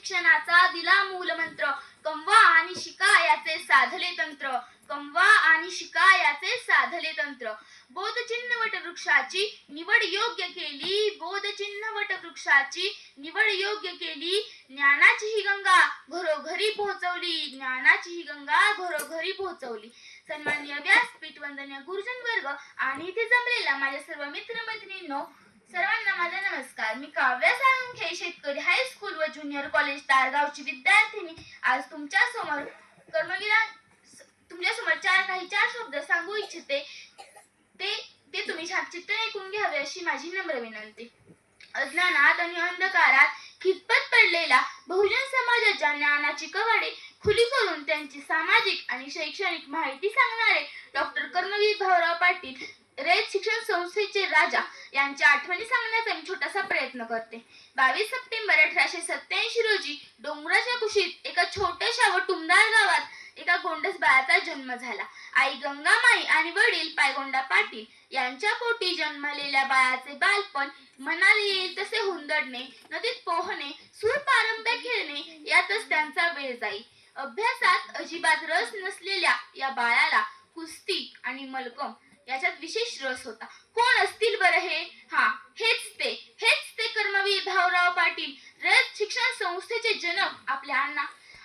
शिक्षणाचा दिला मूलमंत्र, कमवा आणि शिका याचे साधले तंत्र, कमवा आणि शिका याचे साधले तंत्र. बोधचिन्ह वटवृक्षाची निवड योग्य केली, बोधचिन्ह वटवृक्षाची निवड योग्य केली. ज्ञानाची ही गंगा घरोघरी पोहोचवली, ज्ञानाची ही गंगा घरोघरी पोहोचवली. सन्माननीय व्यासपीठ, वंदनीय गुरुजन वर्ग आणि इथे जमलेल्या माझ्या सर्व मित्रमैत्रिणींनो, सर्वांना माझा नमस्कार. मी काव्या साळुंखे, शेतकरी हायस्कूल व ज्युनियर कॉलेज तारगावची विद्यार्थिनी, आज तुमच्या समोर चार शब्द सांगू इच्छिते. ते तुम्ही शांतचित्त ऐकून घ्यावे अशी माझी नम्र विनंती. अज्ञानात आणि अंधकारात खितपत पडलेला बहुजन समाजाच्या ज्ञानाची कवाडे खुली करून त्यांची सामाजिक आणि शैक्षणिक माहिती सांगणारे डॉक्टर कर्मवीर भाऊराव पाटील, रयत शिक्षण संस्थेचे राजा यांच्या आठवणी सांगण्याचा मी छोटासा प्रयत्न करते. 22 सप्टेंबर 1887 रोजी डोंगराच्या कुशीत एका छोट्याशा व टुमदार गावात एका गोंडस बाळाचा जन्म झाला. आई गंगामाई आणि वडील पायगोंडा पाटील यांच्या पोटी जन्मलेल्या बाळाचे बालपण मनाला येईल तसे हुंदडणे, नदीत पोहणे, सूर पारंब्या खेळणे यातच त्यांचा वेळ जाई. अभ्यासात अजिबात रस नसलेल्या या बाळाला कुस्ती आणि मलकम याच्यात विशेष रस होता. कोण असतील बरं हे? हेच ते कर्मवीर भाऊराव पाटील, रयत शिक्षण संस्थेचे जनक. आपल्या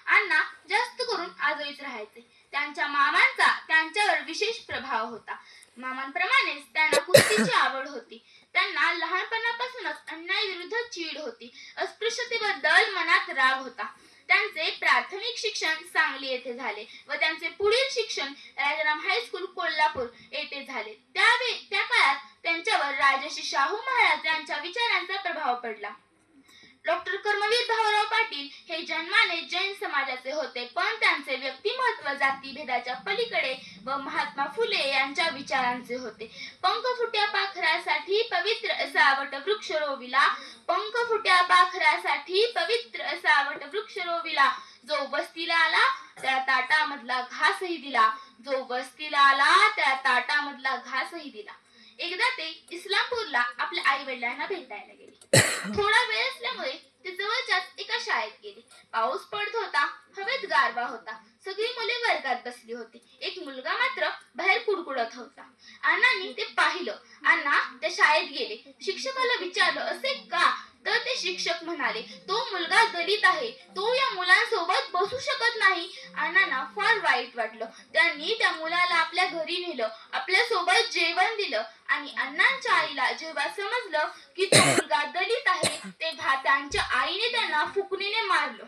अण्णा जास्त करून आजोळीच राहायचे. त्यांच्या मामांचा त्यांच्यावर विशेष प्रभाव होता. मामांप्रमाणेच त्यांना कुस्तीची आवड होती. त्यांना लहानपणापासूनच अन्यायाविरुद्ध चीड होती. अस्पृश्यतेबद्दल मनात राग होता. त्यांचे प्राथमिक शिक्षण सांगली येथे झाले व त्यांचे पुढील शिक्षण राजाराम हायस्कूल कोल्हापूर येथे झाले. त्या काळात त्यांच्यावर राजर्षी शाहू महाराज यांच्या विचारांचा प्रभाव पडला. डॉक्टर कर्मवीर भाऊराव पाटील हे जन्माने जैन समाजाचे होते, पण त्यांचे व्यक्तिमत्व जातीभेदाच्या पलीकडे व महात्मा फुले यांच्या विचारांचे होते. पंख फुट्या पाखरासाठी पवित्र असा वटवृक्ष रोविला, पंख फुट्या पाखरासाठी पवित्र असा वटवृक्ष रोविला. जो वस्तीला आला त्या ताटामधला घासही दिला, जो वस्तीला आला त्या ताटामधला घासही दिला. एकदा ते इस्लामपूरला आपल्या आई वडिलांना भेटायला गेले. थोडा वेळ असल्यामुळे ते जवळच्याच एका शाळेत गेले. पाऊस पडत होता, हवेत गारवा होता. सगळी मुले वर्गात बसली होती. एक मुलगा मात्र बाहेर कुडकुडत होता. अण्णांनी ते पाहिलं. अण्णा त्या शाळेत गेले. शिक्षकाला विचारलं, असे का? तर ते शिक्षक म्हणाले, तो मुलगा दलित आहे, तो या मुलांसोबत बसू शकत नाही. अण्णांना फार वाईट वाटलं. त्यांनी त्या मुलाला आपल्या घरी नेलं, आपल्या सोबत जेवण दिलं आणि अण्णांच्या आईला जेव्हा समजलं की तो मुलगा दलित आहे, तेव्हा त्यांच्या आईने त्यांना फुकणीने मारलं.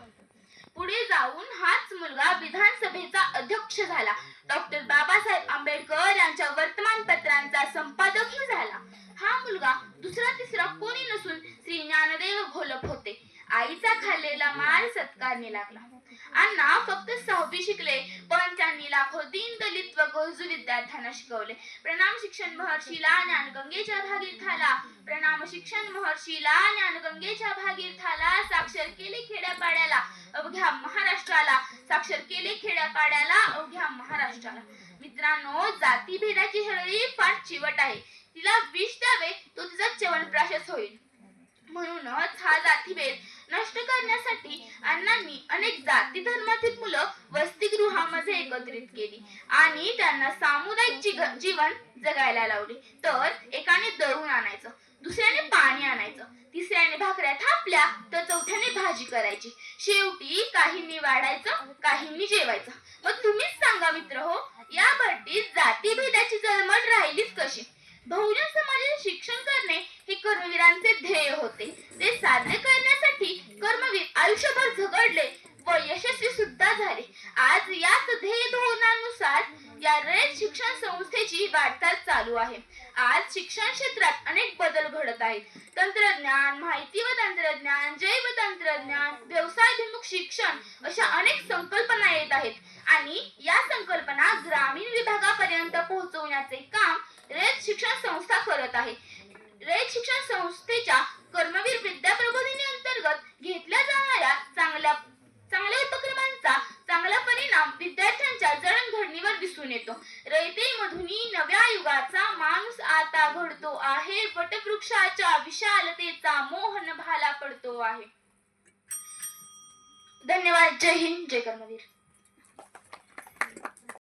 पुढे जाऊन हाच मुलगा विधानसभेचा अध्यक्ष झाला. डॉक्टर बाबासाहेब आंबेडकर यांच्या वर्तमानपत्रांचा संपादकही झाला. हा मुलगा दुसरा तिसरा कोणी नसून श्री ज्ञानदेव घोलप होते. आईचा खाल्लेला मार सत्कारने लागला. अण्णा फक्त 6वी शिकले, पण त्यांनी लाखो दीन दलित व गरजू विद्यार्थ्यांना शिकवले. प्रणाम शिक्षण महर्षीला ज्ञानगंगेच्या भागीरथाला, प्रणाम शिक्षण महर्षीला ज्ञानगंगेच्या भागीरथाला. साक्षर केले खेड्यापाड्याला अवघ्या महाराष्ट्राला, साक्षर केले खेड्यापाड्याला अवघ्या महाराष्ट्राला. मित्रांनो, जातीभेदाची हळदी फार चिवट आहे. तिला विष द्यावे तो तिचा च्यवनप्राशच होईल. म्हणूनच हा जातीभेद नष्ट करण्यासाठी अण्णांनी अनेक जाती धर्मातील मुलं वसतिगृहामध्ये एकत्रित केली आणि त्यांना सामुदायिक जीवन जगायला लावले. तर एकाने दळून आणायचं, दुसऱ्याने पाणी आणायचं, तिसऱ्याने भाकऱ्या थापल्या तर चौथ्याने भाजी करायची. शेवटी काहींनी वाढायचं, काहींनी जेवायचं. मग तुम्हीच सांगा मित्र हो, या भट्टीत जातीभेदाची जळमळ राहिलीच कशी? बहुजन समाजाचे शिक्षण करणे हे कर्मवीरांचे ध्येय होते. ते साध्य करण्यासाठी कर्मवीर आयुष्यभर झगडले व यशस्वी सुद्धा झाले. आज याच ध्येय धोरणानुसार या रयत शिक्षण संस्थेची वाटचाल चालू आहे. आज शिक्षण क्षेत्रात अनेक बदल घडत आहेत. तंत्रज्ञान, माहिती व तंत्रज्ञान, जैव तंत्रज्ञान, व्यवसायाभिमुख शिक्षण अशा अनेक संकल्पना येत आहेत आणि या संकल्पना ग्रामीण विभागापर्यंत पोहोचवण्याचे काम रयत शिक्षण संस्था करत आहे. रयत शिक्षण संस्थेच्या कर्मवीर विद्या प्रबोधिनी अंतर्गत घेतल्या जाणाऱ्या चांगल्या उपक्रमांचा चांगला परिणाम विद्यार्थ्यांच्या जडणघडणीवर दिसून येतो. रयतेमधून नव्या युगाचा माणूस आता घडतो आहे. वटवृक्षाच्या विशालतेचा मोहन भाला पडतो आहे. धन्यवाद. जय हिंद, जय कर्मवीर.